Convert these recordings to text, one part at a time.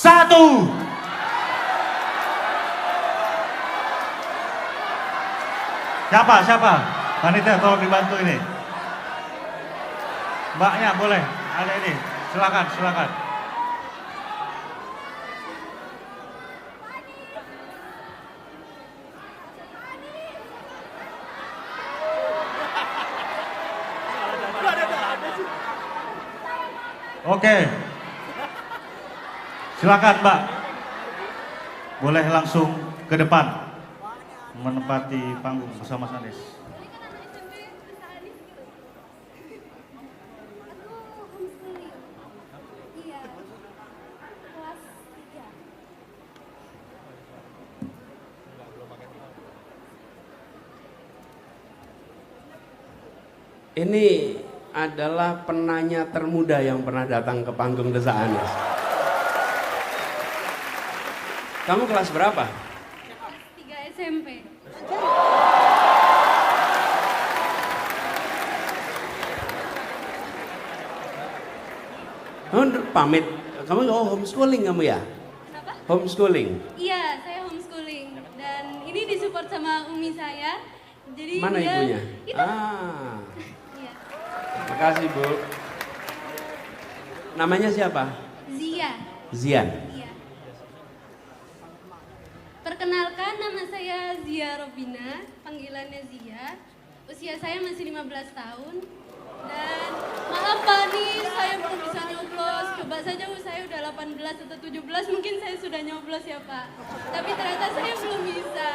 1. Siapa? Panitia tolong dibantu ini. Mbaknya boleh, ada ini. Silakan. Oke. Silakan Mbak. Boleh langsung ke depan menempati panggung bersama Sanis. Ini adalah penanya termuda yang pernah datang ke panggung Desa Anis. Kamu kelas berapa? Kelas 3 SMP. Kamu pamit, kamu homeschooling kamu ya? Kenapa? Homeschooling. Iya, saya homeschooling. Dan ini disupport sama umi saya. Jadi Mana dia, ibunya? Itu. Iya. Terima kasih Bu. Namanya siapa? Zia. Zian. Iya. Perkenalkan, nama saya Zia Robina, panggilannya Zia. Usia saya masih 15 tahun. Dan maaf Pak nih, saya belum bisa nyoblos. Coba saja saya udah 18 atau 17, mungkin saya sudah nyoblos ya Pak. Tapi ternyata saya belum bisa.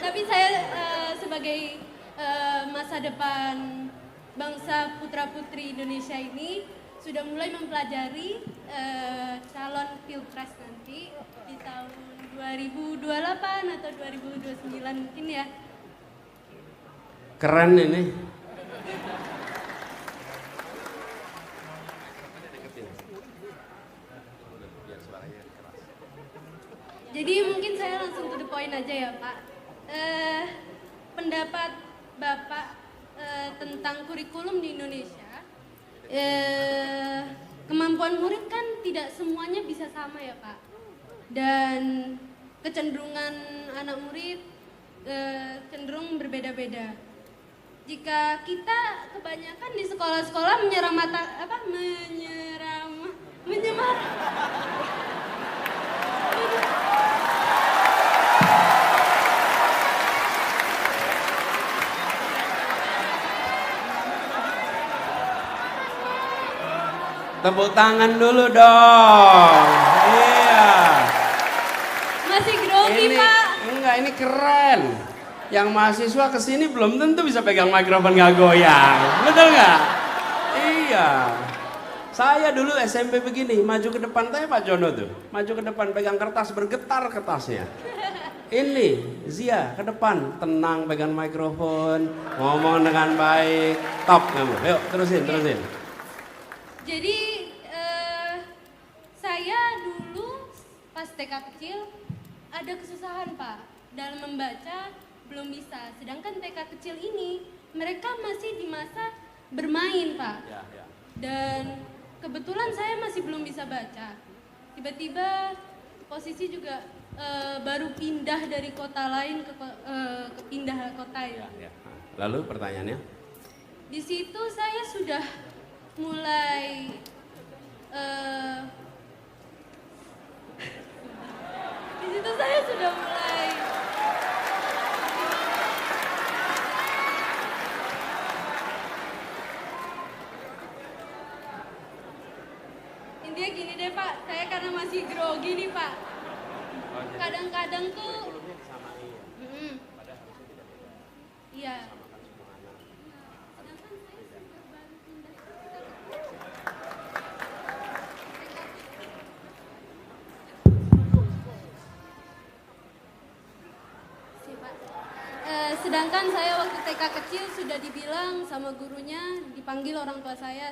Tapi saya sebagai masa depan bangsa putra-putri Indonesia ini sudah mulai mempelajari calon pilpres nanti di tahun 2028 atau 2029 mungkin ya. Keren ini. Jadi mungkin saya langsung to the point aja ya Pak. Pendapat Bapak tentang kurikulum di Indonesia, kemampuan murid kan tidak semuanya bisa sama ya Pak. Dan kecenderungan anak murid cenderung berbeda-beda. Jika kita kebanyakan di sekolah-sekolah menyemar Tepuk tangan dulu dong. Iya. masih grogi Ini Pak. enggak, ini keren. Yang mahasiswa kesini belum tentu bisa pegang mikrofon nggak goyang. Betul nggak? Iya. Saya dulu SMP begini, maju ke depan, saya Pak Jono tuh. Maju ke depan pegang kertas, bergetar kertasnya. Ini Zia ke depan, tenang pegang mikrofon, ngomong dengan baik. Top kamu. Yuk terusin. Jadi saya dulu pas TK kecil ada kesusahan Pak dalam membaca, belum bisa. Sedangkan TK kecil ini mereka masih di masa bermain Pak. Ya. Dan kebetulan saya masih belum bisa baca. Tiba-tiba posisi juga baru pindah dari kota lain ke pindah kota ya. Ya. Lalu pertanyaannya? Di situ saya sudah mulai di situ saya sudah mulai intinya gini deh Pak, saya karena masih grogi nih Pak. Kadang-kadang tuh iya. Sedangkan saya sudah baru pindah ke sedangkan saya waktu TK kecil sudah dibilang sama gurunya, dipanggil orang tua saya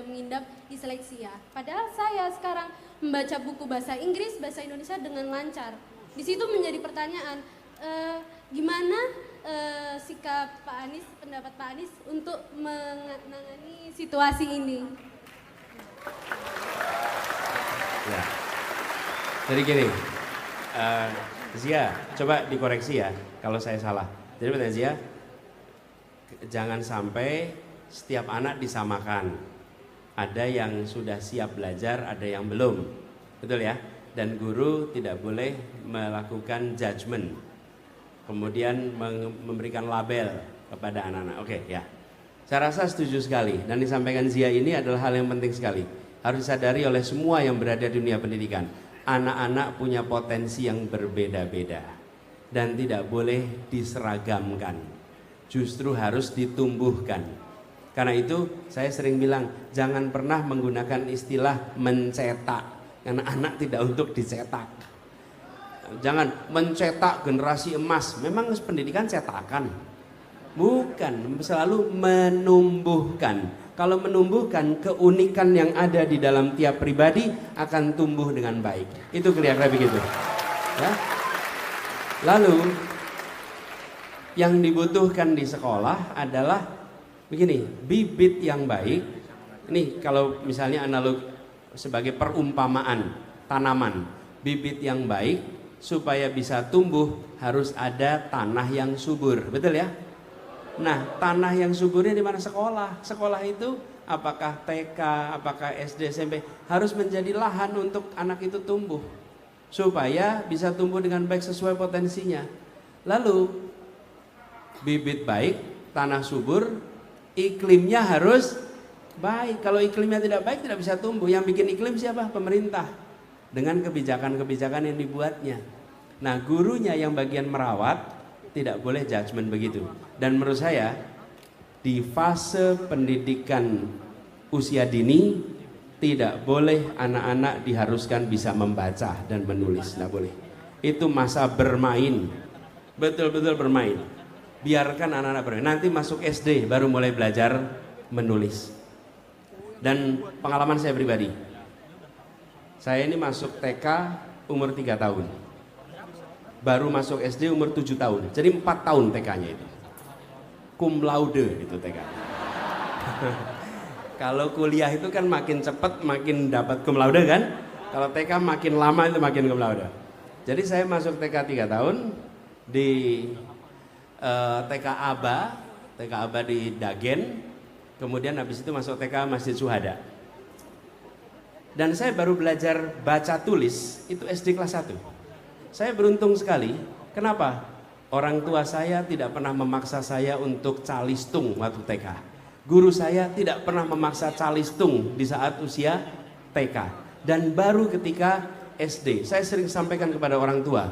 mengidap disleksia. Padahal saya sekarang membaca buku bahasa Inggris, bahasa Indonesia dengan lancar. Di situ menjadi pertanyaan, gimana sikap Pak Anies, pendapat Pak Anies untuk menangani situasi ini? Ya. Jadi gini, Zia, coba dikoreksi ya kalau saya salah. Jadi benar Zia, jangan sampai setiap anak disamakan. Ada yang sudah siap belajar, ada yang belum. Betul ya? Dan guru tidak boleh melakukan judgement. Kemudian memberikan label kepada anak-anak. Oke, ya. Saya rasa setuju sekali. Dan disampaikan Zia ini adalah hal yang penting sekali. Harus disadari oleh semua yang berada di dunia pendidikan. Anak-anak punya potensi yang berbeda-beda dan tidak boleh diseragamkan, justru harus ditumbuhkan. Karena itu saya sering bilang jangan pernah menggunakan istilah mencetak, karena anak tidak untuk dicetak. Jangan mencetak generasi emas, memang pendidikan cetakan, bukan, selalu menumbuhkan. Kalau menumbuhkan, keunikan yang ada di dalam tiap pribadi akan tumbuh dengan baik. Itu kira-kira begitu. Ya. Lalu yang dibutuhkan di sekolah adalah begini, bibit yang baik. Ini kalau misalnya analog sebagai perumpamaan tanaman, bibit yang baik supaya bisa tumbuh harus ada tanah yang subur. Betul ya? Nah, tanah yang suburnya di mana? Sekolah. Sekolah itu apakah TK, apakah SD, SMP harus menjadi lahan untuk anak itu tumbuh supaya bisa tumbuh dengan baik sesuai potensinya. Lalu bibit baik, tanah subur, iklimnya harus baik. Kalau iklimnya tidak baik tidak bisa tumbuh. Yang bikin iklim siapa? Pemerintah dengan kebijakan-kebijakan yang dibuatnya. Nah, gurunya yang bagian merawat tidak boleh judgement begitu. Dan menurut saya di fase pendidikan usia dini tidak boleh anak-anak diharuskan bisa membaca dan menulis, tidak boleh. Itu masa bermain, betul-betul bermain. Biarkan anak-anak bermain. Nanti masuk SD baru mulai belajar menulis. Dan pengalaman saya pribadi, saya ini masuk TK umur 3 tahun. Baru masuk SD umur 7 tahun. Jadi 4 tahun TK-nya itu. Cum laude itu TK. Kalau kuliah itu kan makin cepat makin dapat cum laude kan? Kalau TK makin lama itu makin cum laude. Jadi saya masuk TK 3 tahun di TK Aba di Dagen. Kemudian habis itu masuk TK Masjid Syuhada. Dan saya baru belajar baca tulis itu SD kelas 1. Saya beruntung sekali. Kenapa? Orang tua saya tidak pernah memaksa saya untuk calistung waktu TK. Guru saya tidak pernah memaksa calistung di saat usia TK. Dan baru ketika SD, saya sering sampaikan kepada orang tua,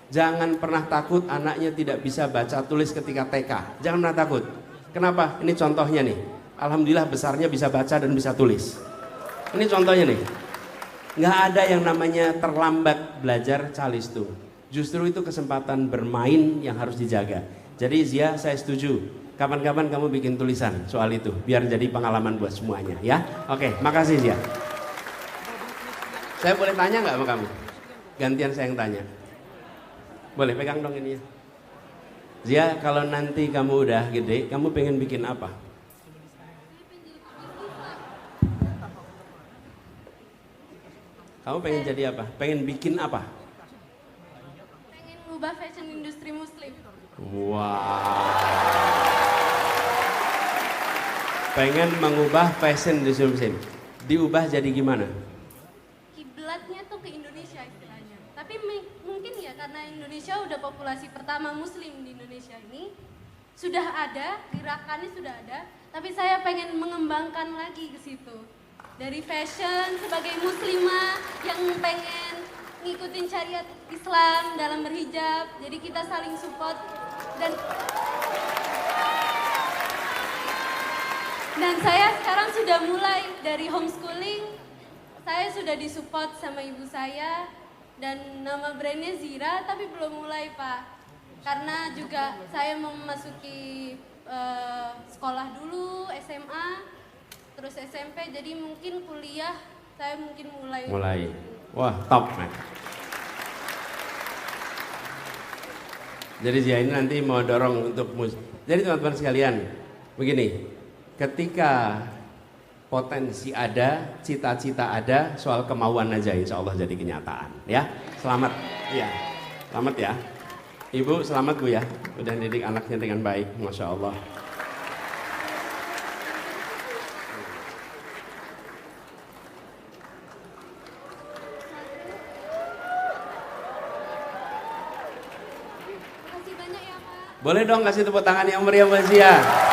jangan pernah takut anaknya tidak bisa baca tulis ketika TK. Jangan pernah takut. Kenapa? Ini contohnya nih. Alhamdulillah besarnya bisa baca dan bisa tulis. Ini contohnya nih. Nggak ada yang namanya terlambat belajar calistung. Justru itu kesempatan bermain yang harus dijaga. Jadi Zia, saya setuju. Kapan-kapan kamu bikin tulisan soal itu, biar jadi pengalaman buat semuanya, ya. Oke, makasih Zia. Saya boleh tanya nggak sama kamu? Gantian saya yang tanya. Boleh pegang dong ini ya. Zia, kalau nanti kamu udah gede, kamu pengen bikin apa? Kamu pengen jadi apa? Pengen bikin apa? Pengen ngubah fashion industri muslim. Wow. Pengen mengubah fashion industri muslim. Diubah jadi gimana? Kiblatnya tuh ke Indonesia istilahnya. Tapi mungkin ya karena Indonesia udah populasi pertama muslim di Indonesia ini, sudah ada, gerakannya sudah ada, tapi saya pengen mengembangkan lagi ke situ. Dari fashion sebagai muslimah yang pengen ngikutin syariat Islam dalam berhijab, jadi kita saling support dan saya sekarang sudah mulai dari homeschooling. Saya sudah disupport sama ibu saya dan nama brandnya Zira, tapi belum mulai Pak, karena juga saya mau memasuki sekolah dulu, SMA, terus SMP, jadi mungkin kuliah saya mungkin mulai. Wah, top man. Jadi Zia ini nanti mau dorong untuk jadi teman-teman sekalian, begini, ketika potensi ada, cita-cita ada, soal kemauan aja insya Allah jadi kenyataan ya. Selamat, ya, selamat ya. Ibu selamat Bu ya, udah didik anaknya dengan baik, Masya Allah. Makasih banyak ya Pak. Boleh dong kasih tepuk tangan yang meriah buat Zia.